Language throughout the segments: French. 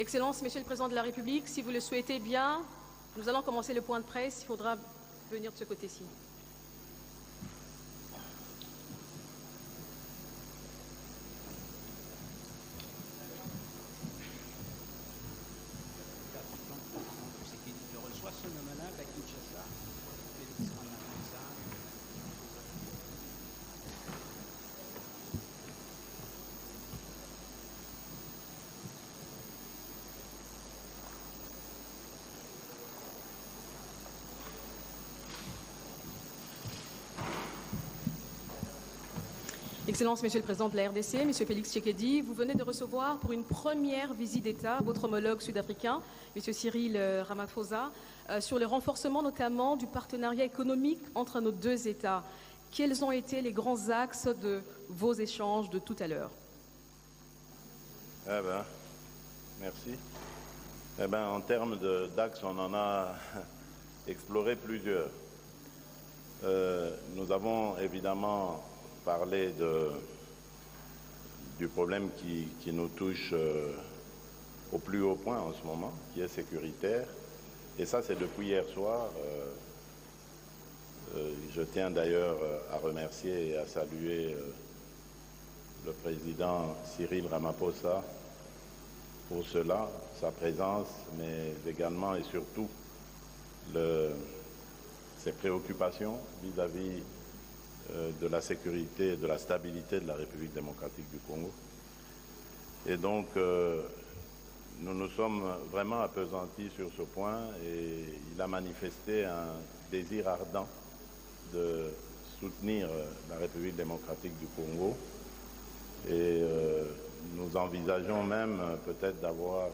Excellences, Monsieur le Président de la République, si vous le souhaitez bien, nous allons commencer le point de presse. Il faudra venir de ce côté-ci. Excellences, Monsieur le Président de la RDC, Monsieur Félix Tshisekedi, vous venez de recevoir pour une première visite d'État votre homologue sud-africain, Monsieur Cyril Ramaphosa, sur le renforcement notamment du partenariat économique entre nos deux États. Quels ont été les grands axes de vos échanges de tout à l'heure? Merci. En termes d'axes, on en a exploré plusieurs. Nous avons évidemment parler du problème qui nous touche au plus haut point en ce moment, qui est sécuritaire. Et ça, c'est depuis hier soir. Je tiens d'ailleurs à remercier et à saluer le président Cyril Ramaphosa pour cela, sa présence, mais également et surtout ses préoccupations vis-à-vis de la sécurité et de la stabilité de la République démocratique du Congo. Et donc, nous nous sommes vraiment appesantis sur ce point et il a manifesté un désir ardent de soutenir la République démocratique du Congo. Et nous envisageons même peut-être d'avoir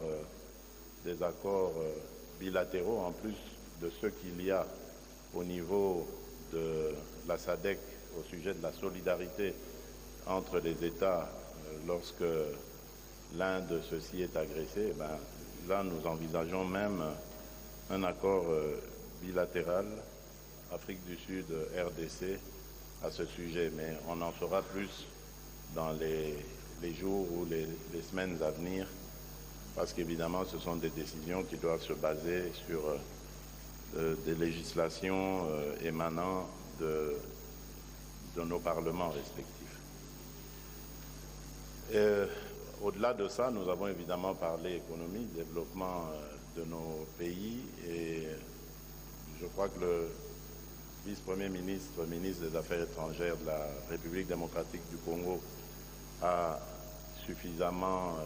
des accords bilatéraux en plus de ce qu'il y a au niveau de la SADC au sujet de la solidarité entre les États lorsque l'un de ceux-ci est agressé. Là, nous envisageons même un accord bilatéral Afrique du Sud, RDC à ce sujet, mais on en saura plus dans les jours ou les semaines à venir, parce qu'évidemment, ce sont des décisions qui doivent se baser sur des législations émanant de nos parlements respectifs. Au-delà de ça, nous avons évidemment parlé économie, développement de nos pays, et je crois que le vice-premier ministre, ministre des Affaires étrangères de la République démocratique du Congo a suffisamment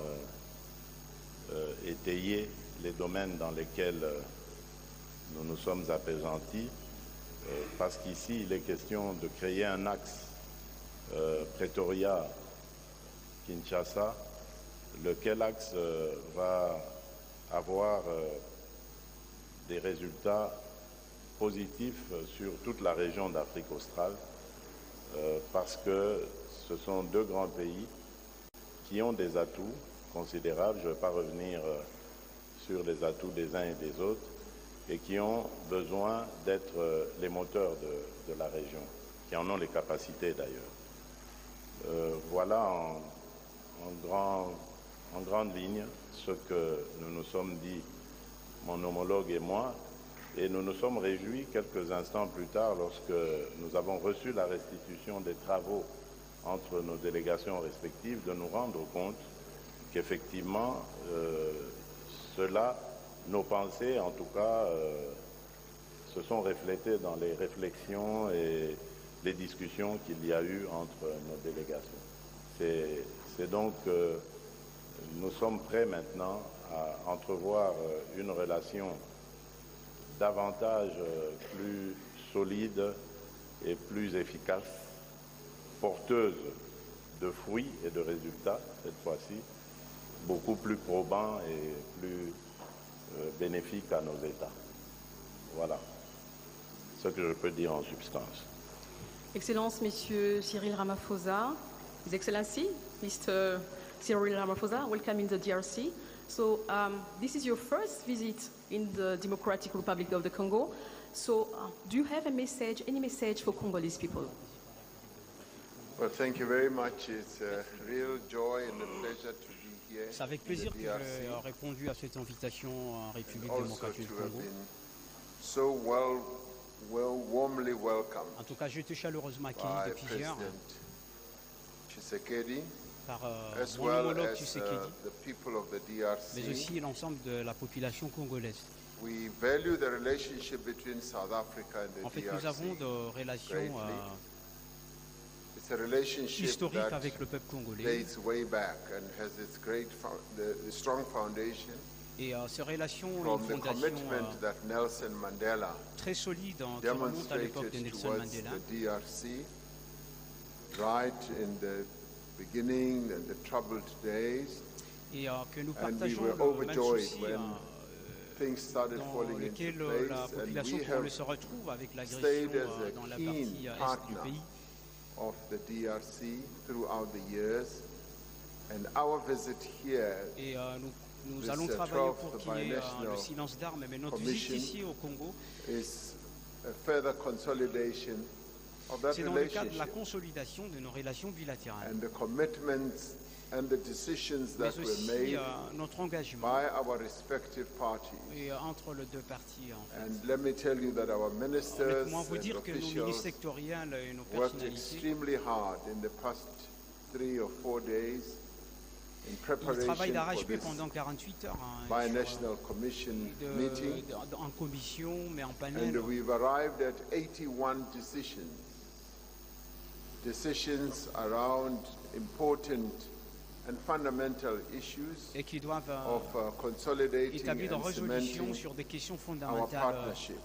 étayé les domaines dans lesquels nous nous sommes appesantis, parce qu'ici, il est question de créer un axe Pretoria-Kinshasa, lequel axe va avoir des résultats positifs sur toute la région d'Afrique australe, parce que ce sont deux grands pays qui ont des atouts considérables. Je ne vais pas revenir sur les atouts des uns et des autres, et qui ont besoin d'être les moteurs de la région, qui en ont les capacités d'ailleurs. Voilà en grande ligne ce que nous nous sommes dit, mon homologue et moi, et nous nous sommes réjouis quelques instants plus tard lorsque nous avons reçu la restitution des travaux entre nos délégations respectives, de nous rendre compte qu'effectivement nos pensées, en tout cas, se sont reflétées dans les réflexions et les discussions qu'il y a eu entre nos délégations. C'est donc nous sommes prêts maintenant à entrevoir une relation davantage plus solide et plus efficace, porteuse de fruits et de résultats cette fois-ci, beaucoup plus probants et plus bénéfique à nos États. Voilà ce que je peux dire en substance. Excellences, Monsieur Cyril Ramaphosa, His Excellency, Mr. Cyril Ramaphosa, welcome in the DRC. So this is your first visit in the Democratic Republic of the Congo. So do you have a message, any message for Congolese people? Well, thank you very much. It's a real joy and a pleasure to be C'est avec plaisir que j'ai répondu à cette invitation en République démocratique du Congo. En tout cas, j'ai été chaleureusement accueilli depuis hier par mon homologue Tshisekedi, mais aussi l'ensemble de la population congolaise. En fait, nous avons des relations historiques avec le peuple congolais. Et ces relations ont une fondation très solide qui remonte à l'époque de Nelson Mandela. Et que nous partageons le même souci dans lequel la population congolaise se retrouve avec l'agression dans la partie est du pays. Of the DRC throughout the years, and our visit here et nous allons travailler pour qu'il y ait le silence d'armes, mais notre visite ici au Congo, c'est dans le cadre de la consolidation de nos relations bilatérales. And the commitments and the decisions that were made notre engagement by our respective parties. Et entre les deux parties. En fait. And let me tell you that our ministers vous dire que nos ministres sectoriels et nos worked extremely hard in the past 3 or 4 days in preparation ils travaillent for d'arrache-pied this pendant 48 heures bi-national commission meeting. En commission, mais en panel. And we've arrived at 81 decisions around important and fundamental issues et qui doivent of consolidating établir and des résolutions cementing sur des questions our fondamentales partnership.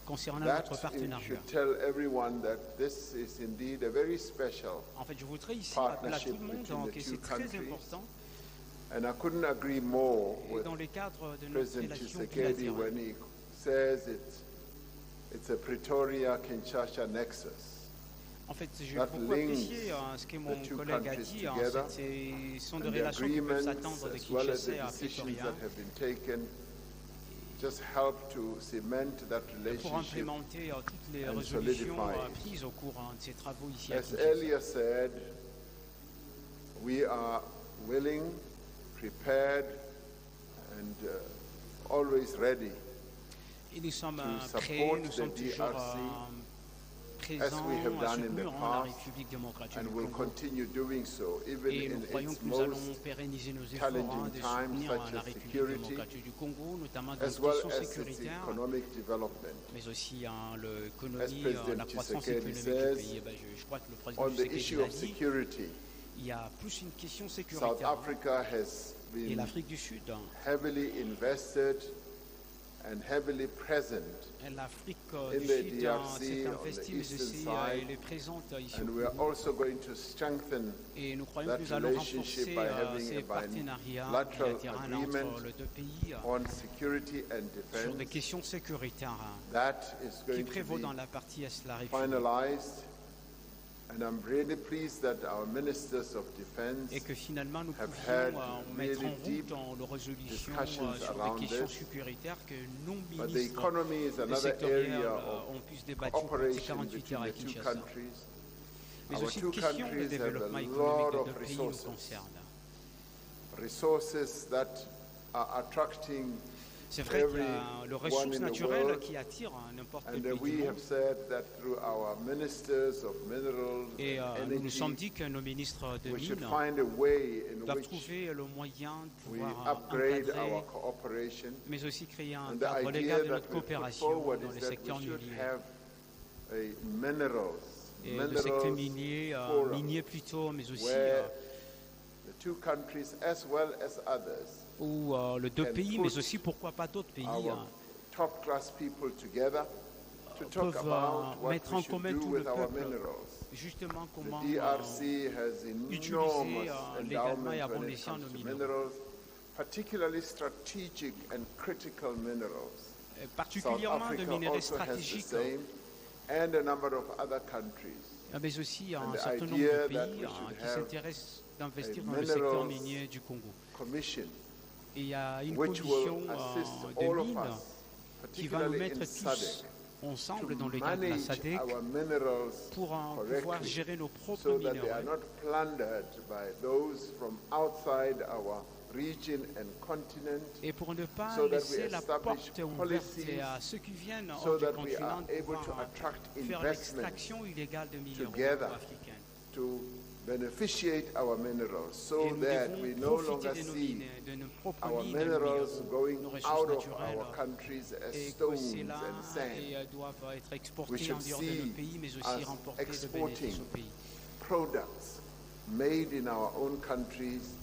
Concernant That notre partenariat. should tell everyone that this is indeed a very special En fait, je voudrais ici rappeler à tout le monde que c'est très important. And I couldn't agree more with dans le cadre de notre President relation Tshisekedi bilatérale. when he says it's a Pretoria-Kinshasa nexus. En fait, j'ai beaucoup apprécié ce que mon collègue a dit. Ce sont des relations qui peuvent s'attendre de Kinshasa à Pretoria. Just help to cement that pour relationship implémenter toutes les and résolutions solidify it. prises au cours de ces travaux ici à As Kinshasa. earlier said, we are willing, prepared, and always ready Et nous sommes to prêts, support nous the sommes toujours DRC présents as we have à done in the soutenir la past République démocratique and du will Congo. continue doing so, even Et nous in croyons its que nous allons most pérenniser nos efforts challenging de times, soutenir such la as République security, démocratique du Congo, notamment dans as les well questions as its sécuritaires, economic development. mais aussi As l'économie, President la croissance Tshisekedi économique says, du pays. Je crois que le président On the Tshisekedi issue l'a of dit, security, il y a plus une question South sécuritaire. Africa has Et been l'Afrique du Sud, heavily invested and heavily present, l'Afrique in du the Sud DRC, s'est on investie, the mais eastern aussi side, elle est présente ici and au we are Congo. also going to strengthen Et nous croyons that que nous allons relationship renforcer by having ces a partenariats bilateral bilatéraux agreement entre les deux pays on security and sur des defense questions sécuritaires that is qui going to prévaut be dans la partie est de la République. finalized. And I'm really pleased that our ministers of defense Et que finalement nous have pouvions had mettre really en deep route en résolution discussions sur around des questions this. sécuritaires que nos But the ministres economy is des another sectoriels area ont pu se débattre pendant cooperation 48 heures between à the two Kinshasa. countries. Mais Our aussi two une question de countries have développement a économique lot des of deux pays nous resources, concerne. resources that are attracting C'est vrai qu'il y a le everyone ressource in the naturelle world. qui attire n'importe quel And pays du we have monde. said that through our ministers of minerals Et and nous nous sommes energy, dit que nos ministres de we should mines find a way in doivent which trouver le moyen de we pouvoir upgrade encadrer, our cooperation. mais aussi créer un And the cadre légal idea de that notre we put coopération forward dans is le that secteur we should minier. have a minerals Et le secteur minier, forum minier plutôt, mais aussi where the two countries as well as others, où les deux can pays, put mais aussi pourquoi pas d'autres pays, our top-class people together to talk peuvent about what mettre we en should commun do tout le with our peuple, minerals. justement The comment DRC has utiliser enormous légalement et à endowment bon when it escient comes nos to minéraux. minerals, particularly strategic and critical minerals. South particulièrement de Africa minerais also has the stratégiques, same, and a number of other countries. mais aussi And un the certain nombre idea de that pays we should qui have s'intéressent d'investir a dans le secteur minerals minier du Congo. Commission, Et il y a une which commission will assist de all of mines us, qui va nous particularly mettre in tous SADC, ensemble dans le cadre de la SADC pour pouvoir gérer nos propres minerais. Et pour ne pas laisser la porte ouverte à ceux qui viennent hors du continent de pouvoir faire l'extraction illégale de minéraux africains. Beneficiate our minerals so that we no longer see our minerals going out of our countries as stones and sand. We should see us exporting products made in our own countries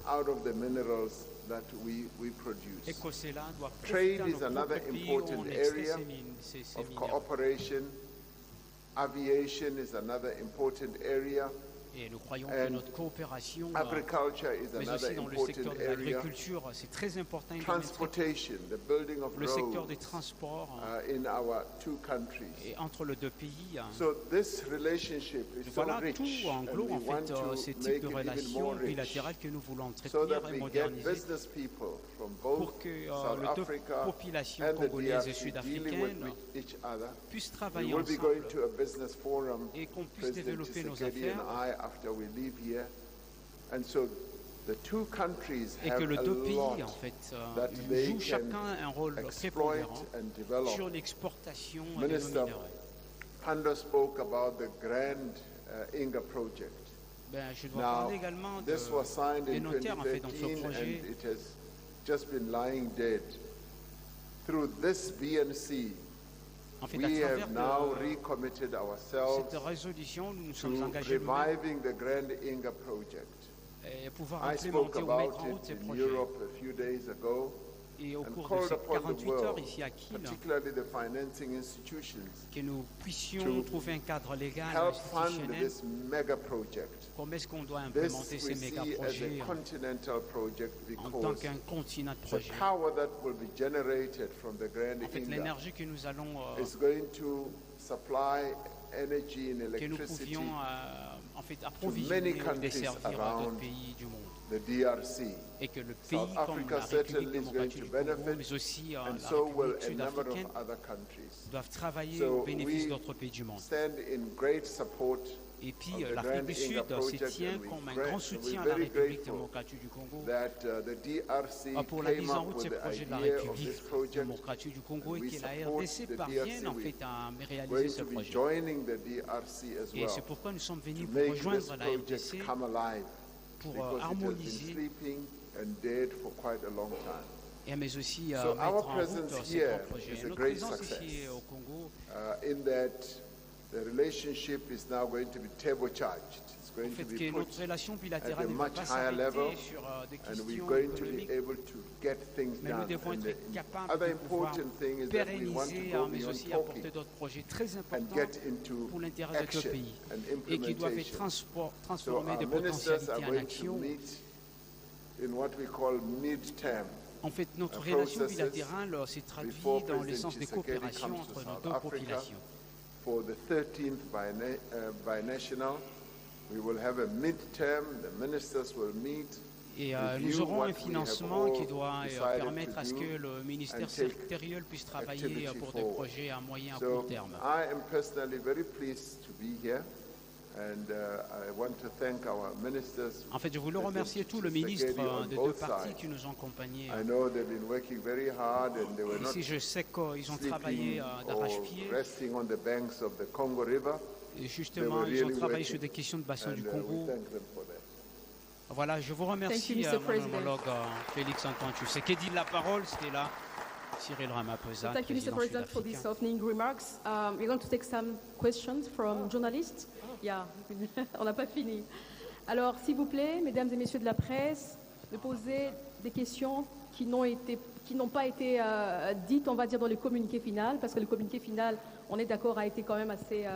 out of the minerals that we produce. Trade is another important area of cooperation. Aviation is another important area. Et nous croyons que notre coopération, mais aussi dans le secteur de l'agriculture, c'est très important. Le secteur des transports et entre les deux pays. Voilà, tout englobe en fait ces types de relations bilatérales que nous voulons entretenir et moderniser pour que les deux populations congolaises et sud-africaines puissent travailler ensemble et qu'on puisse développer nos affaires. After we leave here, and so the two countries et que les deux pays en fait jouent chacun un rôle prépondérant sur l'exportation de nos minerais. Pando spoke about the Grand Inga project. Je dois parler également des notaires en fait dans ce projet. It has just been lying dead. Through this BNC, en fait, à travers cette résolution, nous nous sommes engagés et pouvoir implémenter ou mettre en route ces projets. Et au cours de ces 48 heures ici à Kiel, que nous puissions trouver un cadre légal institutionnel. Comment est-ce qu'on doit implémenter ces méga-projets en tant qu'un continent de projets? En fait, l'énergie que nous allons que nous pouvions en fait approvisionner ou desservir à d'autres pays du monde. Et que le pays comme la République démocratique du Congo, mais aussi la République sud-africaine, doivent travailler au bénéfice d'autres pays du monde. Et puis l'Afrique du Sud se tient comme un grand soutien à la République démocratique du Congo pour la mise en route de ces projets de la République démocratique du Congo et que la RDC parvienne en fait à réaliser ce projet. Et c'est pourquoi nous sommes venus pour rejoindre la RDC pour harmoniser et mais aussi mettre en route ces trois projets. Notre présence ici au Congo the relationship is now going to be turbocharged. It's going to be put at a much higher level, and we're going to be able to get things done. And the other important thing is that we want to go beyond talking and get into action and implementation. So our ministers are going to meet in what we call mid-term. En fait, notre relation bilatérale s'est traduite dans l'essence des coopérations entre nos deux populations. For the 13th binational, we will have a midterm, the ministers will meet. Et nous aurons un financement qui doit permettre à ce que le ministère sectoriel puisse travailler pour des projets à moyen et à court terme. I am personally very pleased to be here. And I want to thank our ministers. En fait, je voulais remercier tous les ministres de deux parties qui nous ont accompagnés. I know they've been working very hard and they were not ici, je sais qu'ils ont travaillé d'arrache-pied. Resting on the banks of the Congo River. Et justement, ils ont travaillé sur des questions de bassin du Congo. Voilà, je vous remercie, mon homologue Félix Antoine Tshisekedi. La parole, c'était là. Cyril Ramaphosa. Thank you, Mr. President, for these opening remarks. We're going to take some questions from journalists. Yeah, on n'a pas fini. Alors, s'il vous plaît, mesdames et messieurs de la presse, de poser des questions qui n'ont pas été dites, on va dire, dans le communiqué final, parce que le communiqué final, on est d'accord, a été quand même assez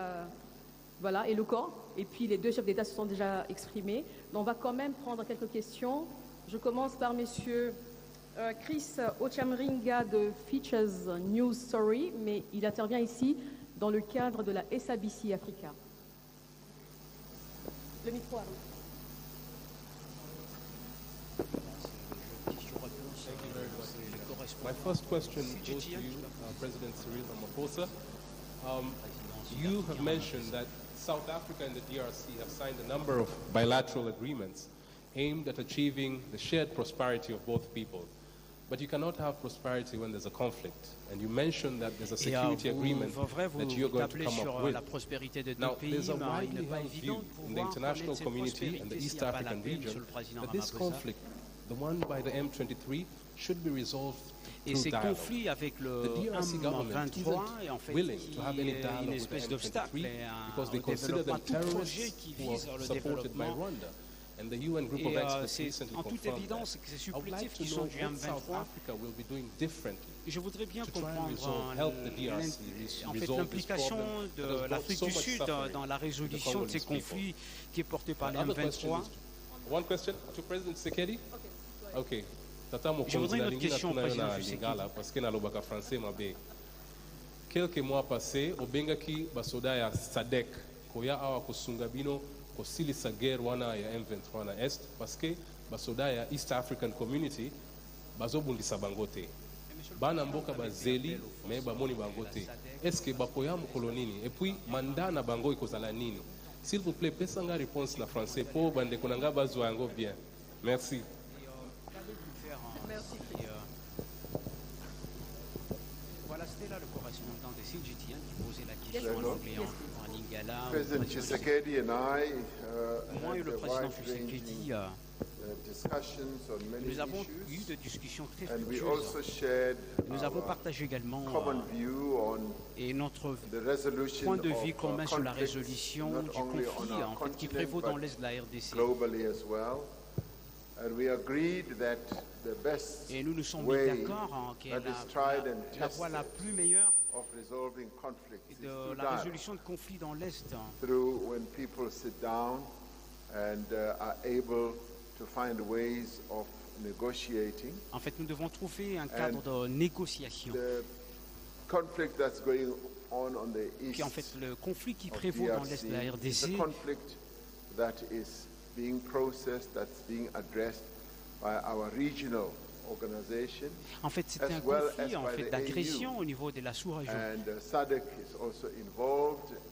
éloquent. Et puis, les deux chefs d'État se sont déjà exprimés. Donc, on va quand même prendre quelques questions. Je commence par monsieur Chris Ochamringa de Features News Story, mais il intervient ici dans le cadre de la SABC Africa. Le micro arrive. My first question goes to you, President Cyril Ramaphosa. You have mentioned that South Africa and the DRC have signed a number of bilateral agreements aimed at achieving the shared prosperity of both people. But you cannot have prosperity when there's a conflict. And you mentioned that there's a security agreement that you're going to come up with. Now, there's a widely held view in the international community and the East African region that this conflict, the one by the M23, should be resolved Et ces conflits avec le M23 est en fait une espèce d'obstacle au développement tout projet qui vise le développement. Et c'est en toute évidence que ces supplétifs qui sont du M23, je voudrais bien comprendre en fait l'implication de l'Afrique du Sud dans la résolution de ces conflits qui est portée par le M23. One question to President Tshisekedi. Okay. Je voudrais une autre question au président Tshisekedi. Quelques mois passés, obengaki basoda ya SADC koya awa kusunga bino kosilisa guerre wana ya M23 na Est parce que basoda ya East African Community bazobundisa bango te. Bana mboka bazeli me bamoni bango te. Est-ce que bakoya mukolo nini? Et puis mandat na bango ikozala nini? S'il vous plaît, pesanga réponse na français po bande konanga bazwa yango bien. Merci. Voilà, c'était là le correspondant de CGTN qui posait la question en anglais, en lingala. President Tshisekedi and I moi et le président Tshisekedi, nous avons eu des discussions très fructueuses. Nous avons partagé également et notre point de vue commun sur la résolution du conflit en fait, qui prévaut dans l'Est de la RDC. Et nous nous sommes mis d'accord que la voie la plus meilleure de la résolution de conflits dans l'Est, en fait, nous devons trouver un cadre de négociation. Puis en fait, le conflit qui prévaut dans l'Est de la RDC, being processed, that's being addressed by our regional organization. En fait, c'est un conflit en fait d'agression au niveau de la sous-région.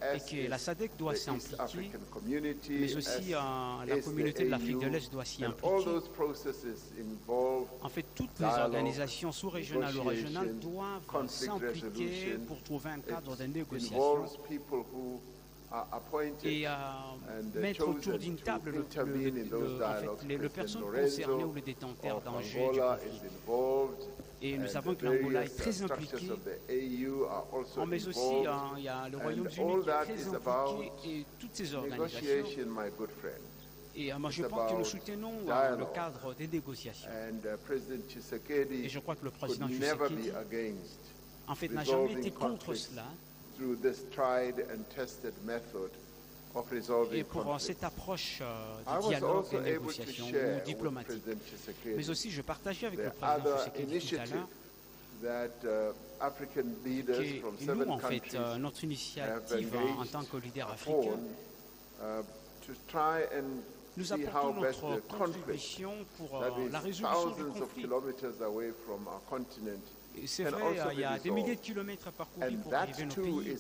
Et que la SADC doit s'impliquer, mais aussi la communauté de l'Afrique de l'Est doit s'y impliquer. En fait, toutes les organisations sous-régionales ou régionales doivent s'impliquer pour trouver un cadre de négociation. Et mettre autour d'une table les personnes concernées ou les détenteurs d'enjeux du conflit. Et nous savons que l'Angola est très impliqué, mais aussi il y a le Royaume-Uni qui est très impliqué et toutes ces organisations. Et moi je pense que nous soutenons le cadre des négociations. Et je crois que le président Tshisekedi en fait n'a jamais été contre cela. Et pour cette approche de dialogue et de négociation ou diplomatique. Mais aussi, je partageais avec le président Tshisekedi tout à l'heure que nous, en fait, notre initiative en tant que leader africain, nous apportons notre contribution pour la résolution du conflit. C'est vrai, il y a des milliers de kilomètres à parcourir pour arriver dans nos pays.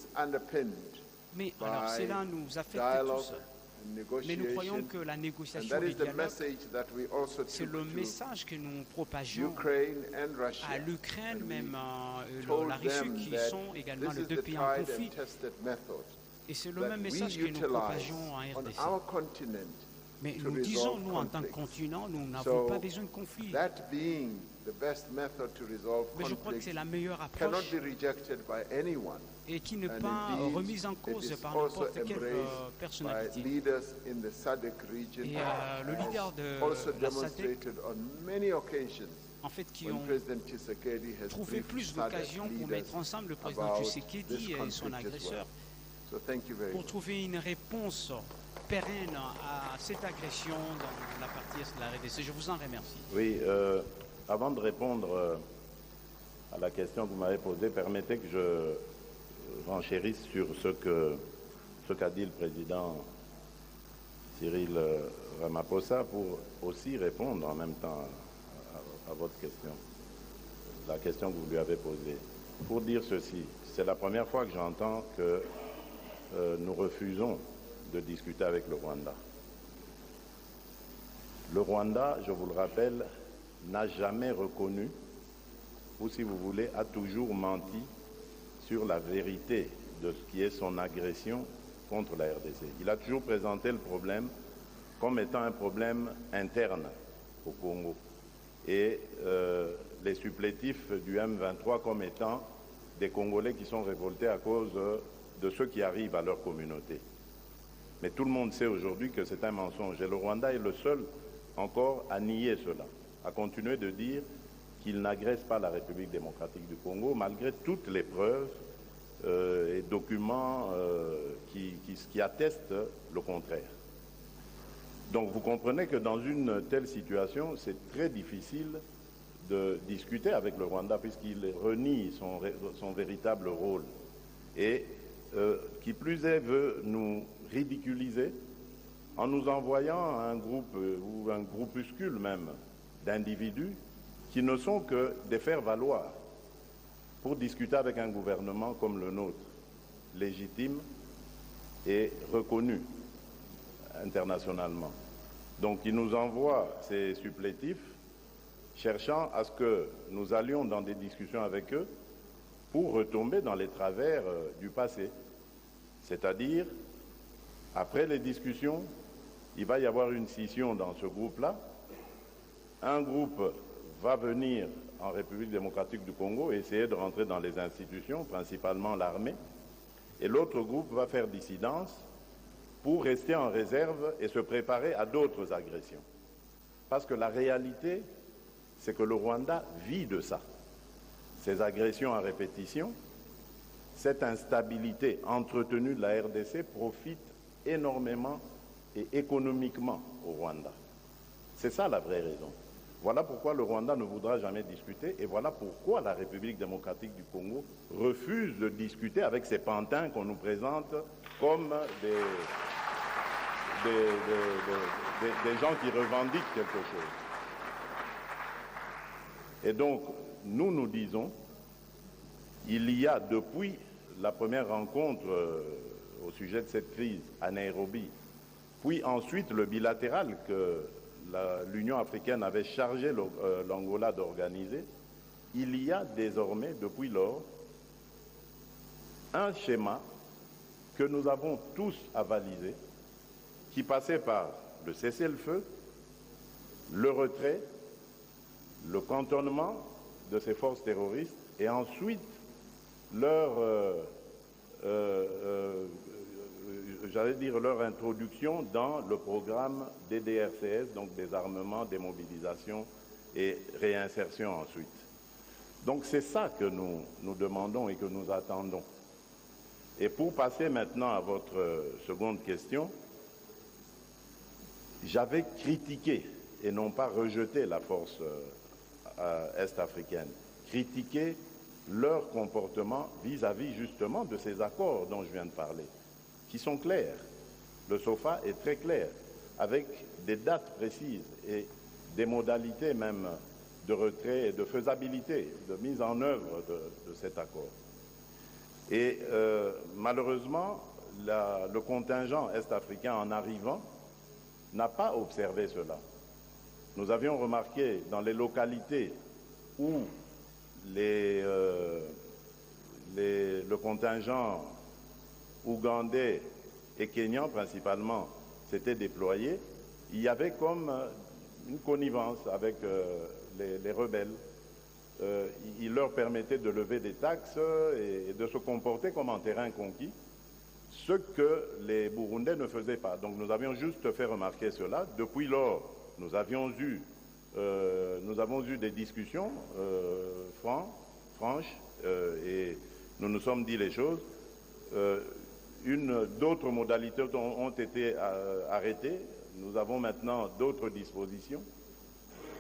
Mais alors cela nous affecte tous. Mais nous croyons que la négociation et le dialogue, c'est le message que nous propageons à l'Ukraine, même la Russie, qui sont également les deux pays en conflit. Et c'est le même message que nous propageons en RDC. Mais nous disons, nous, en tant que continent, nous n'avons pas besoin de conflit. Mais je crois que c'est la meilleure approche et qui n'est pas remise en cause par n'importe quelle personnalité. Et le leader de la SADC, en fait, qui ont trouvé plus d'occasions pour mettre ensemble le président Tshisekedi et son agresseur pour trouver une réponse pérenne à cette agression dans la partie est de la RDC. Je vous en remercie. Oui, avant de répondre à la question que vous m'avez posée, permettez que je renchérisse sur ce qu'a dit le président Cyril Ramaphosa pour aussi répondre en même temps à votre question. la question que vous lui avez posée. Pour dire ceci, c'est la première fois que j'entends que nous refusons de discuter avec le Rwanda. Le Rwanda, je vous le rappelle, n'a jamais reconnu, ou si vous voulez, a toujours menti sur la vérité de ce qui est son agression contre la RDC. Il a toujours présenté le problème comme étant un problème interne au Congo et les supplétifs du M23 comme étant des Congolais qui sont révoltés à cause de ceux qui arrivent à leur communauté. Mais tout le monde sait aujourd'hui que c'est un mensonge et le Rwanda est le seul encore à nier cela, à continuer de dire qu'il n'agresse pas la République démocratique du Congo malgré toutes les preuves et documents qui attestent le contraire. Donc vous comprenez que dans une telle situation, c'est très difficile de discuter avec le Rwanda puisqu'il renie son véritable rôle et qui plus est veut nous ridiculiser en nous envoyant un groupe ou un groupuscule même d'individus qui ne sont que des faire-valoir pour discuter avec un gouvernement comme le nôtre, légitime et reconnu internationalement. Donc ils nous envoient ces supplétifs cherchant à ce que nous allions dans des discussions avec eux pour retomber dans les travers du passé. C'est-à-dire, après les discussions, il va y avoir une scission dans ce groupe-là. Un groupe va venir en République démocratique du Congo et essayer de rentrer dans les institutions, principalement l'armée, et l'autre groupe va faire dissidence pour rester en réserve et se préparer à d'autres agressions. Parce que la réalité, c'est que le Rwanda vit de ça. Ces agressions à répétition, cette instabilité entretenue de la RDC profite énormément et économiquement au Rwanda. C'est ça la vraie raison. Voilà pourquoi le Rwanda ne voudra jamais discuter et voilà pourquoi la République démocratique du Congo refuse de discuter avec ces pantins qu'on nous présente comme des gens qui revendiquent quelque chose. Et donc, nous disons, il y a depuis la première rencontre au sujet de cette crise à Nairobi, puis ensuite le bilatéral que l'Union africaine avait chargé l'Angola d'organiser, il y a désormais, depuis lors, un schéma que nous avons tous avalisé, qui passait par le cessez-le-feu, le retrait, le cantonnement de ces forces terroristes et ensuite leur introduction dans le programme DDRCS, donc des armements, démobilisation et réinsertion ensuite. Donc c'est ça que nous demandons et que nous attendons. Et pour passer maintenant à votre seconde question, j'avais critiqué et non pas rejeté la force est-africaine, critiqué leur comportement vis-à-vis justement de ces accords dont je viens de parler, qui sont clairs. Le SOFA est très clair, avec des dates précises et des modalités même de retrait et de faisabilité, de mise en œuvre de cet accord. Et malheureusement, le contingent est-africain en arrivant n'a pas observé cela. Nous avions remarqué dans les localités où le contingent ougandais et kenyan principalement s'était déployé, il y avait comme une connivence avec les rebelles. Il leur permettait de lever des taxes et de se comporter comme en terrain conquis, ce que les Burundais ne faisaient pas. Donc nous avions juste fait remarquer cela. Depuis lors, nous avons eu des discussions franches et nous nous sommes dit les choses. D'autres modalités ont été arrêtées. Nous avons maintenant d'autres dispositions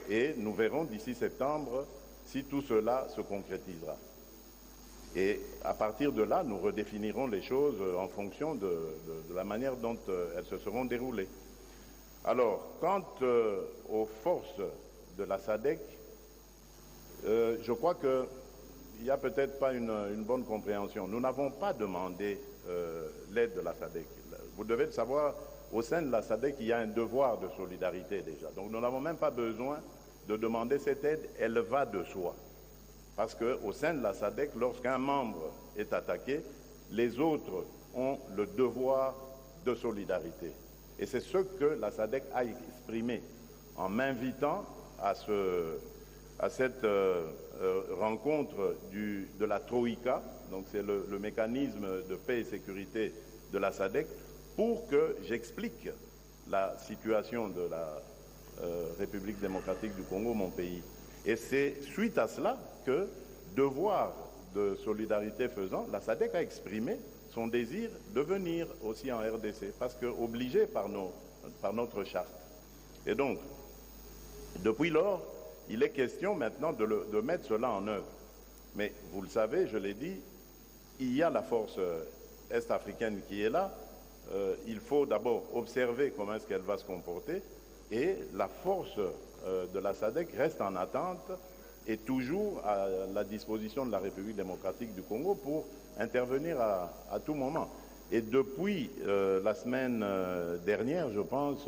et nous verrons d'ici septembre si tout cela se concrétisera. Et à partir de là, nous redéfinirons les choses en fonction de la manière dont elles se seront déroulées. Alors, quant aux forces de la SADC, je crois qu'il n'y a peut-être pas une bonne compréhension. Nous n'avons pas demandé l'aide de la SADC. Vous devez le savoir, au sein de la SADC, il y a un devoir de solidarité déjà. Donc nous n'avons même pas besoin de demander cette aide, elle va de soi. Parce qu'au sein de la SADC, lorsqu'un membre est attaqué, les autres ont le devoir de solidarité. Et c'est ce que la SADC a exprimé en m'invitant à cette rencontre de la Troïka, donc c'est le mécanisme de paix et sécurité de la SADC, pour que j'explique la situation de la République démocratique du Congo, mon pays. Et c'est suite à cela que, devoir de solidarité faisant, la SADC a exprimé son désir de venir aussi en RDC, parce qu'obligé par notre charte. Et donc, depuis lors, il est question maintenant de mettre cela en œuvre. Mais vous le savez, je l'ai dit, il y a la force est-africaine qui est là. Il faut d'abord observer comment est-ce qu'elle va se comporter. Et la force de la SADC reste en attente et toujours à la disposition de la République démocratique du Congo pour intervenir à tout moment. Et depuis la semaine dernière, je pense,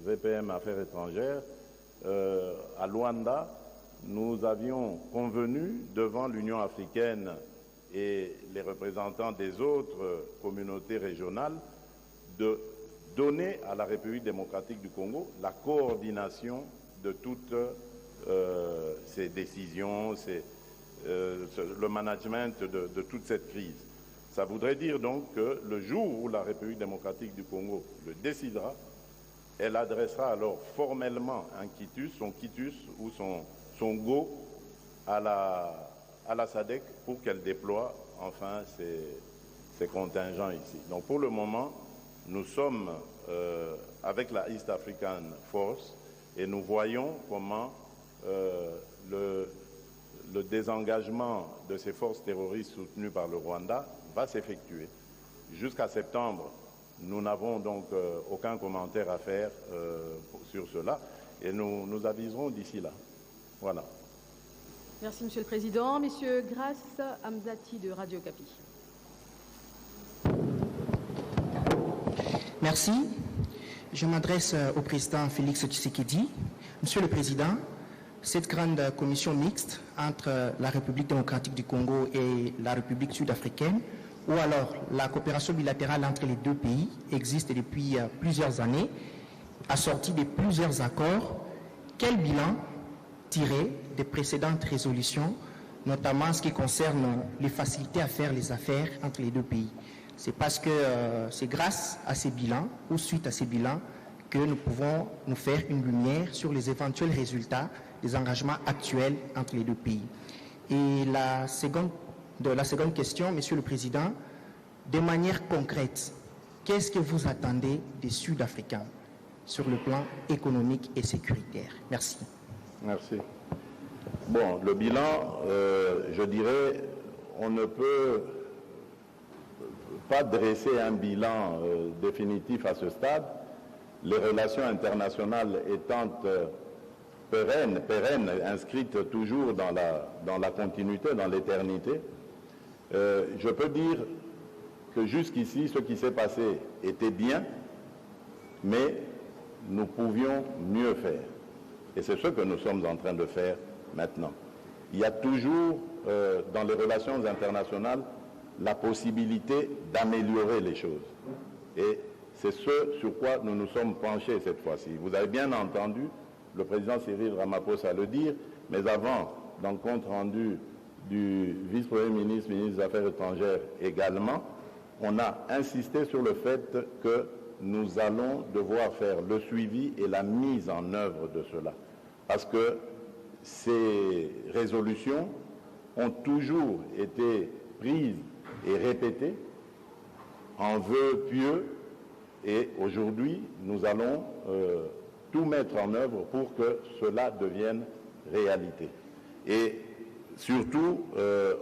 VPM Affaires étrangères, à Luanda, nous avions convenu devant l'Union africaine et les représentants des autres communautés régionales de donner à la République démocratique du Congo la coordination de toutes ces décisions, le management de toute cette crise. Ça voudrait dire donc que le jour où la République démocratique du Congo le décidera, elle adressera alors formellement son quitus ou son go à la SADC pour qu'elle déploie enfin ses contingents ici. Donc pour le moment, nous sommes avec la East African Force et nous voyons comment le désengagement de ces forces terroristes soutenues par le Rwanda va s'effectuer. Jusqu'à septembre, nous n'avons donc aucun commentaire à faire sur cela et nous aviserons d'ici là. Voilà. Merci, Monsieur le Président. Monsieur Grace Amzati de Radio Okapi. Merci. Je m'adresse au Président Félix Tshisekedi. Monsieur le Président, cette grande commission mixte entre la République démocratique du Congo et la République sud-africaine, ou alors la coopération bilatérale entre les deux pays, existe depuis plusieurs années, assortie de plusieurs accords. Quel bilan tirer des précédentes résolutions, notamment en ce qui concerne les facilités à faire les affaires entre les deux pays? C'est parce que c'est grâce à ces bilans, ou suite à ces bilans, que nous pouvons nous faire une lumière sur les éventuels résultats des engagements actuels entre les deux pays. Et la seconde question, Monsieur le Président, de manière concrète, qu'est-ce que vous attendez des Sud-Africains sur le plan économique et sécuritaire? Merci. Merci. Bon, le bilan, je dirais, on ne peut pas dresser un bilan définitif à ce stade, les relations internationales étant pérennes, inscrites toujours dans la continuité, dans l'éternité. Je peux dire que jusqu'ici, ce qui s'est passé était bien, mais nous pouvions mieux faire. Et c'est ce que nous sommes en train de faire maintenant. Il y a toujours, dans les relations internationales, la possibilité d'améliorer les choses. Et c'est ce sur quoi nous nous sommes penchés cette fois-ci. Vous avez bien entendu le président Cyril Ramaphosa le dire, mais avant, dans le compte rendu du vice-premier ministre, ministre des Affaires étrangères également, on a insisté sur le fait que nous allons devoir faire le suivi et la mise en œuvre de cela. Parce que ces résolutions ont toujours été prises et répétées en vœux pieux, et aujourd'hui, nous allons tout mettre en œuvre pour que cela devienne réalité. Et surtout,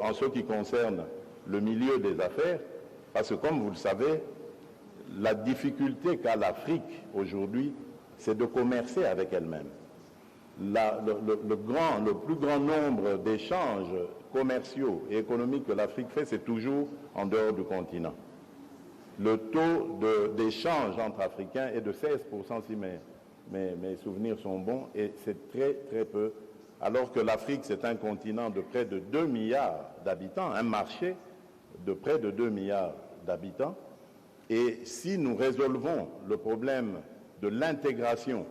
en ce qui concerne le milieu des affaires, parce que comme vous le savez, la difficulté qu'a l'Afrique aujourd'hui, c'est de commercer avec elle-même. le plus grand nombre d'échanges commerciaux et économiques que l'Afrique fait, c'est toujours en dehors du continent. Le taux d'échange entre Africains est de 16%, si mes souvenirs sont bons, et c'est très très peu, alors que l'Afrique, c'est un continent de près de 2 milliards d'habitants, un marché de près de 2 milliards d'habitants. Et si nous résolvons le problème de l'intégration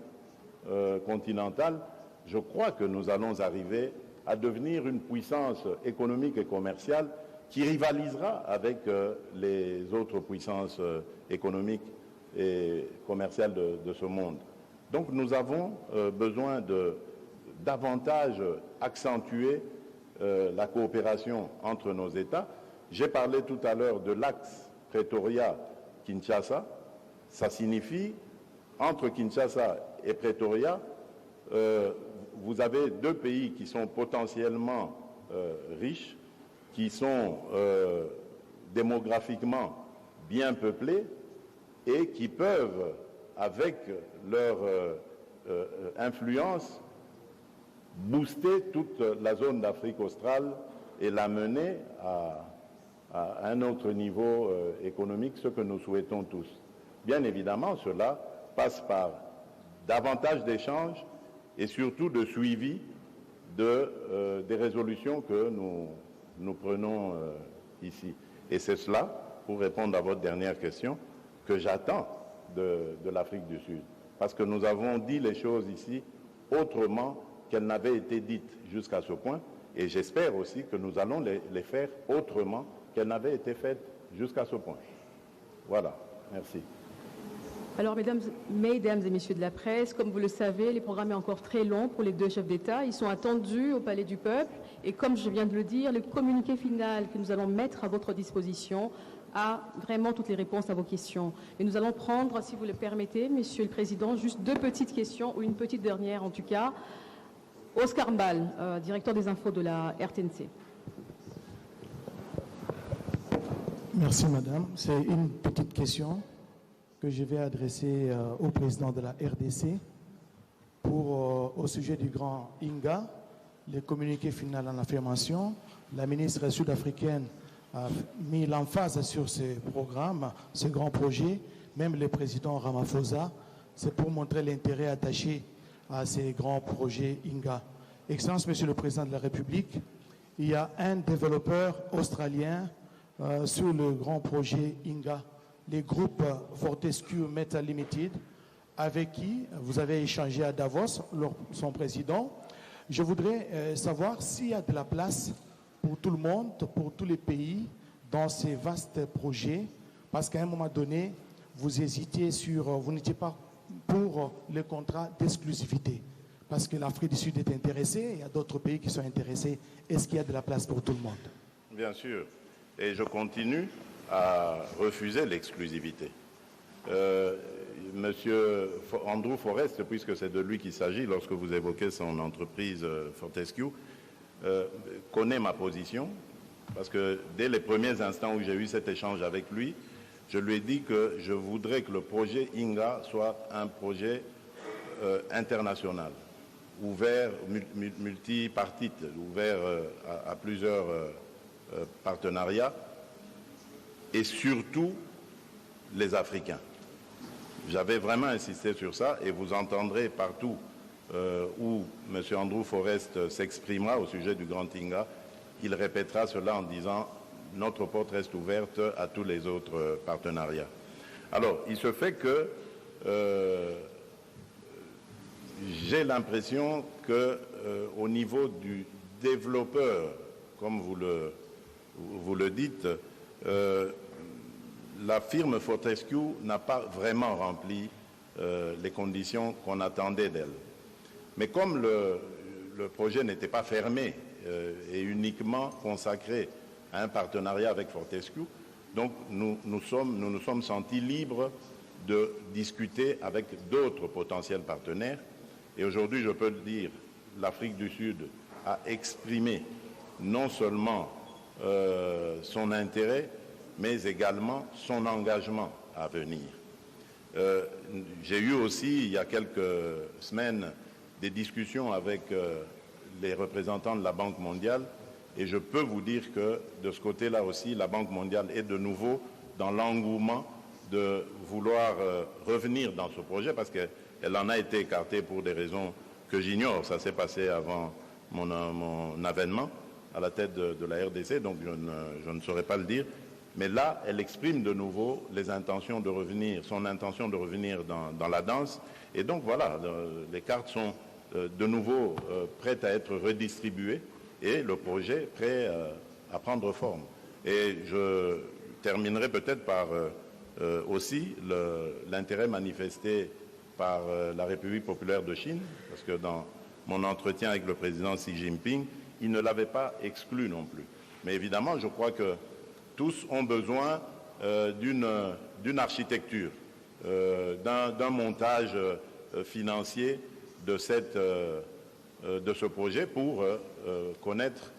continentale, je crois que nous allons arriver à devenir une puissance économique et commerciale qui rivalisera avec les autres puissances économiques et commerciales de ce monde. Donc nous avons besoin de davantage accentuer la coopération entre nos États. J'ai parlé tout à l'heure de l'axe Pretoria-Kinshasa. Ça signifie, entre Kinshasa et Pretoria, vous avez deux pays qui sont potentiellement riches, qui sont démographiquement bien peuplés et qui peuvent, avec leur influence, booster toute la zone d'Afrique australe et l'amener à un autre niveau économique, ce que nous souhaitons tous. Bien évidemment, cela passe par davantage d'échanges et surtout de suivi des résolutions que nous prenons ici. Et c'est cela, pour répondre à votre dernière question, que j'attends de l'Afrique du Sud. Parce que nous avons dit les choses ici autrement qu'elles n'avaient été dites jusqu'à ce point. Et j'espère aussi que nous allons les faire autrement qu'elles n'avaient été faites jusqu'à ce point. Voilà. Merci. Alors, mesdames et messieurs de la presse, comme vous le savez, le programme est encore très long pour les deux chefs d'État. Ils sont attendus au Palais du Peuple. Et comme je viens de le dire, le communiqué final que nous allons mettre à votre disposition a vraiment toutes les réponses à vos questions. Et nous allons prendre, si vous le permettez, Monsieur le Président, juste deux petites questions, ou une petite dernière en tout cas. Oscar Mbal, directeur des infos de la RTNC. Merci, madame. C'est une petite question que je vais adresser au président de la RDC au sujet du grand Inga, le communiqué final en affirmation. La ministre sud-africaine a mis l'emphase sur ce programme, ce grand projet, même le président Ramaphosa. C'est pour montrer l'intérêt attaché à ces grands projets Inga. Excellence, Monsieur le Président de la République, il y a un développeur australien sur le grand projet Inga, les groupes Fortescue Metal Limited, avec qui vous avez échangé à Davos, son président. Je voudrais savoir s'il y a de la place pour tout le monde, pour tous les pays, dans ces vastes projets, parce qu'à un moment donné, vous hésitiez vous n'étiez pas pour le contrat d'exclusivité, parce que l'Afrique du Sud est intéressée, il y a d'autres pays qui sont intéressés. Est-ce qu'il y a de la place pour tout le monde? Bien sûr. Et je continue à refuser l'exclusivité. Monsieur Andrew Forrest, puisque c'est de lui qu'il s'agit lorsque vous évoquez son entreprise Fortescue, connaît ma position, parce que dès les premiers instants où j'ai eu cet échange avec lui, je lui ai dit que je voudrais que le projet Inga soit un projet international, ouvert, multipartite, ouvert à plusieurs partenariats, et surtout les Africains. J'avais vraiment insisté sur ça, et vous entendrez partout où M. Andrew Forrest s'exprimera au sujet du Grand Inga, il répétera cela en disant « notre porte reste ouverte à tous les autres partenariats ». Alors, il se fait que j'ai l'impression qu'au niveau du développeur, comme vous le dites, la firme Fortescue n'a pas vraiment rempli les conditions qu'on attendait d'elle. Mais comme le projet n'était pas fermé et uniquement consacré à un partenariat avec Fortescue, donc nous nous sommes sentis libres de discuter avec d'autres potentiels partenaires. Et aujourd'hui, je peux le dire, l'Afrique du Sud a exprimé non seulement son intérêt, mais également son engagement à venir. J'ai eu aussi, il y a quelques semaines, des discussions avec les représentants de la Banque mondiale et je peux vous dire que de ce côté-là aussi, la Banque mondiale est de nouveau dans l'engouement de vouloir revenir dans ce projet parce qu'elle en a été écartée pour des raisons que j'ignore. Ça s'est passé avant mon avènement à la tête de la RDC, donc je ne saurais pas le dire. Mais là, elle exprime de nouveau les intentions de revenir, son intention de revenir dans la danse. Et donc voilà, les cartes sont de nouveau prêtes à être redistribuées et le projet prêt à prendre forme. Et je terminerai peut-être par aussi l'intérêt manifesté par la République populaire de Chine, parce que dans mon entretien avec le président Xi Jinping, il ne l'avait pas exclu non plus. Mais évidemment, je crois que tous ont besoin d'une architecture, d'un montage financier de ce projet pour connaître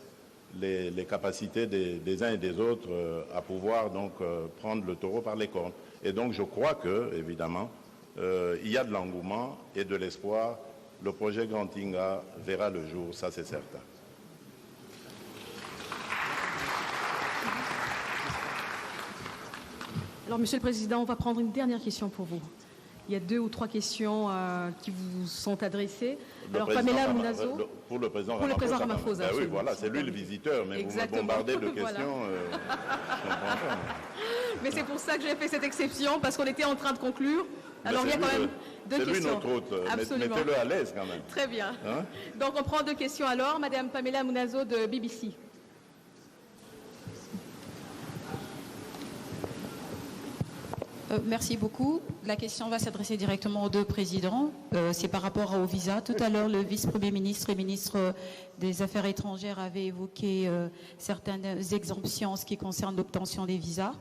les capacités des uns et des autres à pouvoir donc prendre le taureau par les cornes. Et donc je crois que, évidemment, il y a de l'engouement et de l'espoir. Le projet Grand Inga verra le jour, ça c'est certain. Alors, Monsieur le Président, on va prendre une dernière question pour vous. Il y a 2 ou 3 questions qui vous sont adressées. Alors, Pamela Munazo. Pour le président Ramaphosa. Oui, voilà, c'est lui le visiteur, mais exactement. Vous me bombardez de questions. Voilà. Mais c'est pour ça que j'ai fait cette exception, parce qu'on était en train de conclure. Alors, il y a quand même 2 questions. C'est lui notre hôte. Mettez-le à l'aise quand même. Très bien. Hein? Donc, on prend 2 questions alors. Madame Pamela Munazo de BBC. Merci beaucoup. La question va s'adresser directement aux 2 présidents. C'est par rapport au visa. Tout à l'heure, le vice-premier ministre et ministre des Affaires étrangères avaient évoqué certaines exemptions en ce qui concerne l'obtention des visas.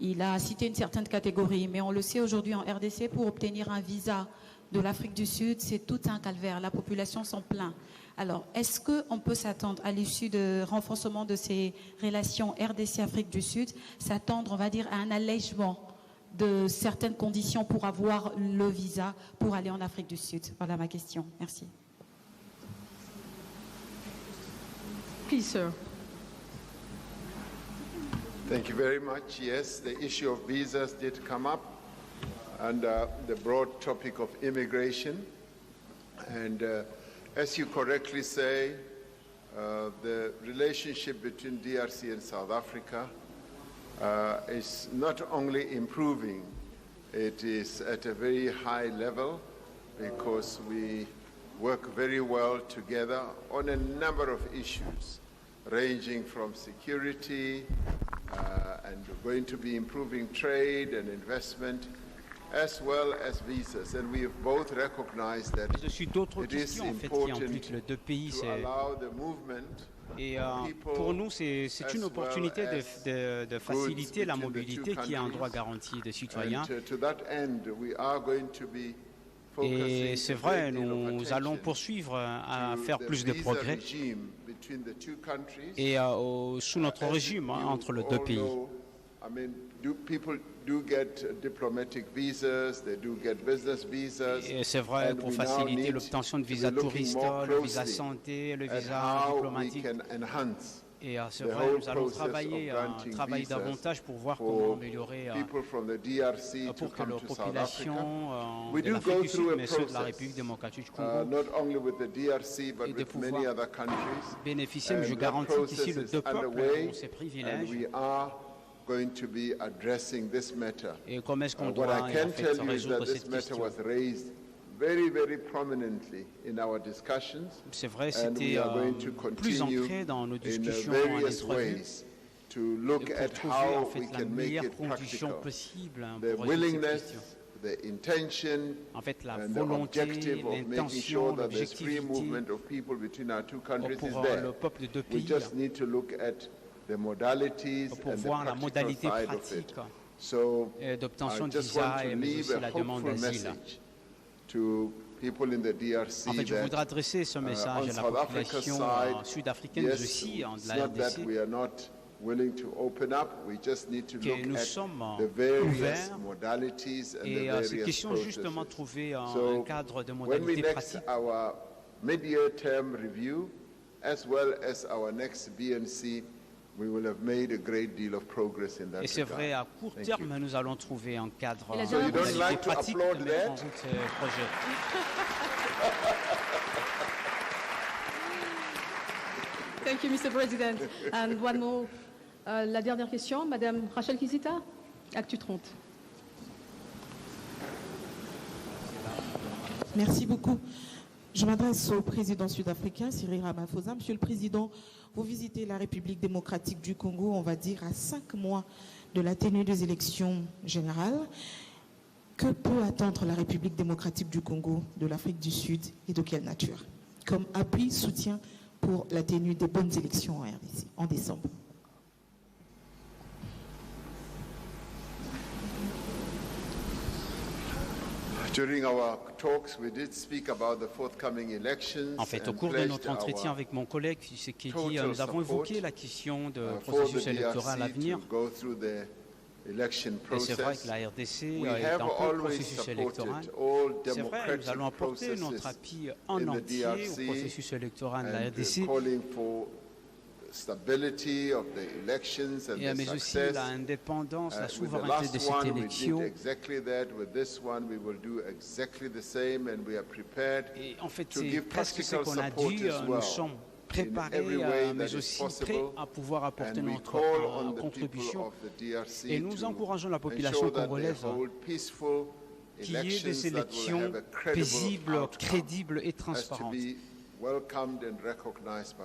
Il a cité une certaine catégorie, mais on le sait aujourd'hui en RDC, pour obtenir un visa de l'Afrique du Sud, c'est tout un calvaire. La population s'en plaint. Alors, est-ce qu'on peut s'attendre, à l'issue de renforcement de ces relations RDC-Afrique du Sud, s'attendre, on va dire, à un allègement de certaines conditions pour avoir le visa pour aller en Afrique du Sud? Voilà ma question. Merci. Please, sir. Thank you very much. Yes, the issue of visas did come up under the broad topic of immigration. And as you correctly say, the relationship between DRC and South Africa is not only improving, it is at a very high level because we work very well together on a number of issues, ranging from security and we're going to be improving trade and investment, as well as visas. And we have both recognized that it is important to allow the movement. Et pour nous, c'est une opportunité de faciliter la mobilité qui est un droit garanti des citoyens. Et c'est vrai, nous allons poursuivre à faire plus de progrès et sous notre régime entre les 2 pays. Et c'est vrai, pour faciliter l'obtention de visas touristes, le visa santé, le visa diplomatique. Et c'est vrai, nous allons travailler davantage pour voir comment améliorer pour que leur population de l'Afrique du Sud, mais ceux de la République démocratique du Congo, et de pouvoir bénéficier, mais je garantis qu'ici, les 2 peuples ont ces privilèges. Going to be addressing this matter. Et comment est-ce qu'on doit what I can tell you is that this matter was raised very, very prominently in our discussions. C'est vrai, c'était plus ancré dans nos discussions en entrevue. To look at how we can make it practical. The willingness, the intention, en fait, la and volonté, the objective of making sure that there's free movement of people between our 2 countries is there. We just need to look at the modalities and the practical side of it. So I just want to leave a hopeful message to people in the DRC. En fait, je voudrais adresser ce message à la population sud-africaine, mais aussi de la RDC. Que nous sommes ouverts et c'est question justement de trouver un cadre de modalités pratiques. mid-year term review, as well as our next BNC, we will have made a great deal of progress in that regard. Et c'est vrai, à court terme, nous allons trouver un cadre so you don't like to pratique applaud de mettre en that? route ce projet. Thank you, Mr. President. And one more, la dernière question, Madame Rachel Kizita, Actu 30. Merci beaucoup. Je m'adresse au président sud-africain, Cyril Ramaphosa. Monsieur le Président, vous visitez la République démocratique du Congo, on va dire, à 5 mois de la tenue des élections générales. Que peut attendre la République démocratique du Congo de l'Afrique du Sud et de quelle nature, comme appui, soutien pour la tenue des bonnes élections en RDC en décembre? En fait, au cours de notre entretien avec mon collègue Tshisekedi, nous avons évoqué la question du processus électoral à venir. Et c'est vrai que la RDC est en plein processus électoral. C'est vrai, nous allons apporter notre appui en entier au processus électoral de la RDC. Mais aussi l'indépendance, la souveraineté de cette élection. Et en fait, c'est presque ce qu'on a dit, nous sommes préparés, mais aussi prêts à pouvoir apporter notre contribution. Et nous encourageons la population congolaise qu'il y ait des élections paisibles, crédibles et transparentes.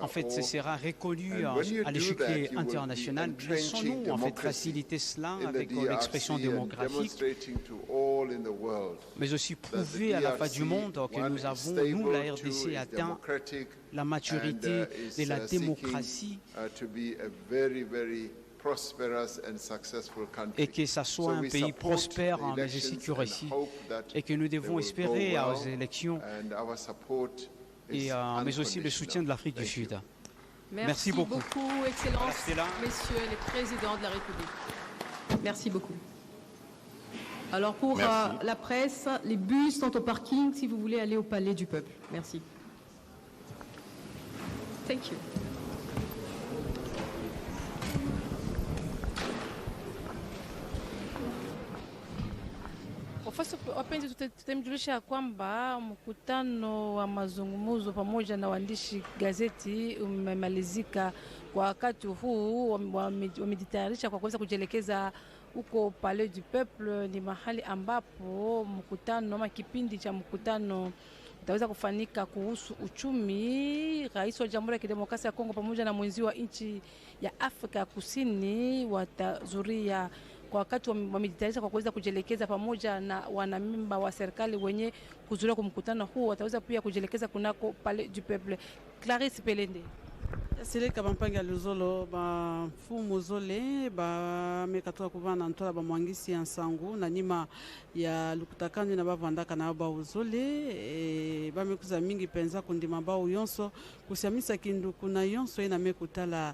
En fait, ce sera reconnu à l'échiquier international. Laissons-nous en fait faciliter cela avec l'expression démographique, mais aussi prouver à la face du monde que nous avons, nous, la RDC, atteint la maturité de la démocratie et que ça soit un pays prospère mais aussi qui réussit et que nous devons espérer aux élections mais aussi le soutien de l'Afrique du Sud. Merci beaucoup, Excellences, Messieurs les Présidents de la République. Merci beaucoup. Alors pour la presse, les bus sont au parking si vous voulez aller au Palais du Peuple. Merci. Thank you. Wapenzi, tutamjulisha ya kwamba mkutano wa mazungumzo pamoja na waandishi gazeti umemalizika kwa wakati huu. Wamejitayarisha kwa kuweza kujielekeza huko Palais du Peuple. Ni mahali ambapo mkutano ama kipindi cha mkutano utaweza kufanyika kuhusu uchumi. Rais wa Jamhuri ya Kidemokrasia ya Kongo pamoja na mwenzi wa nchi ya Afrika Kusini watazuria kwa wakati wamejitayarisha kwa kuweza kujielekeza pamoja na wanamemba wa serikali wenye kuzuria kwa mkutano huu, wataweza pia kujielekeza kunako Palais du Peuple. Clarisse Pelende. Seleka bampanga luzolo ba fumu zole ba mekatoka kuvana ntola ba mwangisi ya nsangu na nima ya lukutakani na bavandaka na ba uzole ba mekuza mingi penza kundima ba uyonso kusiamisa kindu kuna yonso ina mekutala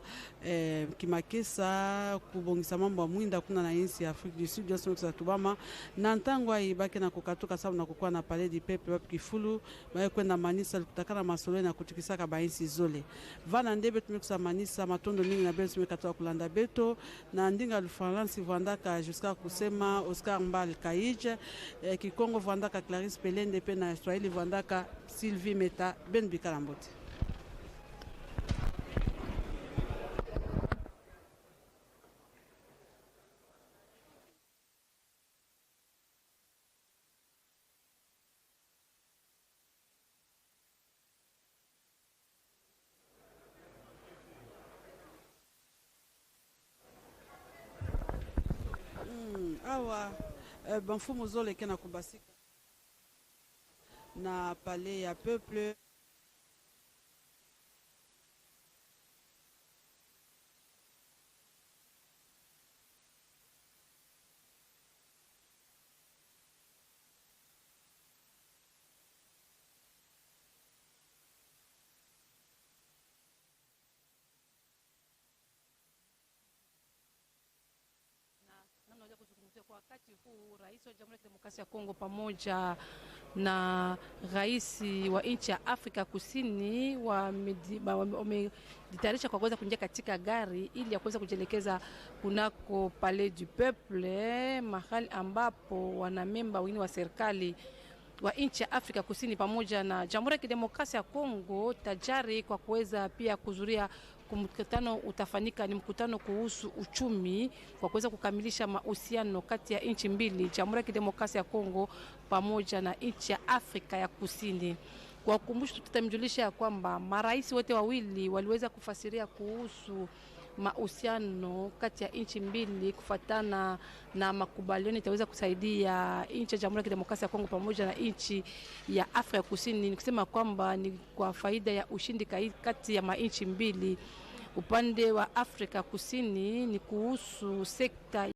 kimakesa kubongisa mambo ya mwinda kuna na insi ya Afrique du Sud yonso mekuza tubama na ntangwa ibake na kukatuka sababu na kukua na Palais du Peuple ba kifulu ba kwenda manisa lukutakana masolo na kutikisaka ba insi zole vana ndebe tumekusa manisa matondo mingi na beto tumekatoa kulanda beto na ndinga lufaransi vandaka jusqu'à kusema Oscar Mbal Kaije Kikongo vandaka Clarisse Pelende pe na Swahili vandaka Sylvie Meta Ben Bikalambote. Awa banfumu zole kena kubasika na Palais ya Peuple Kwa wakati huu rais wa Jamhuri ya Kidemokrasia ya Kongo pamoja na rais wa nchi ya Afrika Kusini wamejitayarisha kwa kuweza kuingia katika gari ili ya kuweza kujielekeza kunako Palais du Peuple, mahali ambapo wanamemba wengine wa serikali wa nchi ya Afrika Kusini pamoja na Jamhuri ya Kidemokrasia ya Kongo tajari kwa kuweza pia kuzuria mkutano utafanyika. Ni mkutano kuhusu uchumi kwa kuweza kukamilisha mahusiano kati ya nchi mbili, Jamhuri ya Kidemokrasia ya Kongo pamoja na nchi ya Afrika ya Kusini. Kwa kukumbusha, tutamjulisha ya kwamba marais wote wawili waliweza kufasiria kuhusu mahusiano kati ya nchi mbili kufuatana na makubaliano itaweza kusaidia nchi ya Jamhuri ya Kidemokrasia ya Kongo pamoja na nchi ya Afrika Kusini. Ni kusema kwamba ni kwa faida ya ushindi kati ya nchi mbili. Upande wa Afrika Kusini ni kuhusu sekta